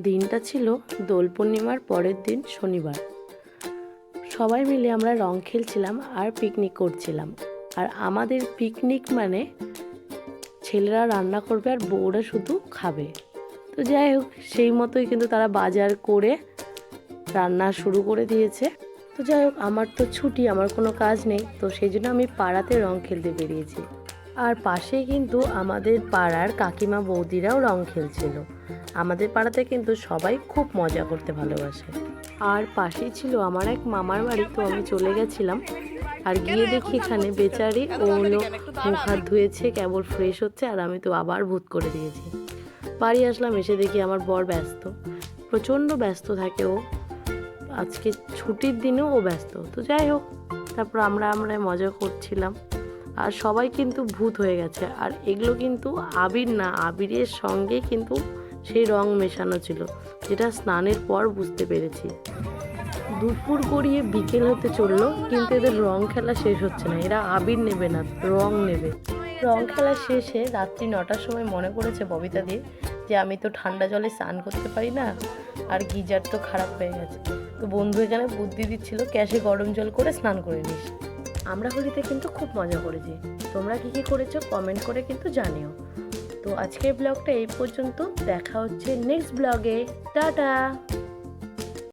দিনটা ছিল দোল পূর্ণিমার পরের দিন শনিবার। সবাই মিলে আমরা রং খেলছিলাম আর পিকনিক করছিলাম। আর আমাদের পিকনিক মানে ছেলেরা রান্না করবে আর বউরা শুধু খাবে। তো যাই হোক, সেই মতোই কিন্তু তারা বাজার করে রান্না শুরু করে দিয়েছে। তো যাই হোক, আমার তো ছুটি, আমার কোনো কাজ নেই, তো সেই জন্য আমি পাড়াতে রং খেলতে বেরিয়েছি। আর পাশেই কিন্তু আমাদের পাড়ার কাকিমা বৌদিরাও রং খেলছিল। আমাদের পাড়াতে কিন্তু সবাই খুব মজা করতে ভালোবাসে। আর পাশেই ছিল আমার এক মামার বাড়ি, তো আমি চলে গেছিলাম। আর গিয়ে দেখি এখানে বেচারি ও হলো মুখ হাত ধুয়েছে, কেবল ফ্রেশ হচ্ছে, আর আমি তো আবার ভূত করে দিয়েছি। বাড়ি আসলাম, এসে দেখি আমার বর ব্যস্ত, প্রচণ্ড ব্যস্ত থাকে ও। আজকে ছুটির দিনেও ও ব্যস্ত। তো যাই হোক, তারপর আমরা মজা করছিলাম। আর সবাই কিন্তু ভূত হয়ে গেছে। আর এগুলো কিন্তু আবির না, আবিরের সঙ্গে কিন্তু সেই রং মেশানো ছিল, যেটা স্নানের পর বুঝতে পেরেছি। দুপুর গড়িয়ে বিকেল হতে চললো, কিন্তু এদের রং খেলা শেষ হচ্ছে না। এরা আবির নেবে না, রং নেবে। রং খেলা শেষে রাত্রি 9টার সময় মনে পড়েছে ববিতা দিয়ে যে আমি তো ঠান্ডা জলে স্নান করতে পারি না, আর গিজার তো খারাপ হয়ে গেছে। তো বন্ধু এখানে বুদ্ধি দিচ্ছিল, ক্যাশে গরম জল করে স্নান করে নিস। আমরা হোলিতে কিন্তু খুব মজা করেছি। তোমরা কী কী করেছো কমেন্ট করে কিন্তু জানিও। তো আজকের ব্লগটা এই পর্যন্ত, দেখা হচ্ছে নেক্সট ব্লগে। টাটা।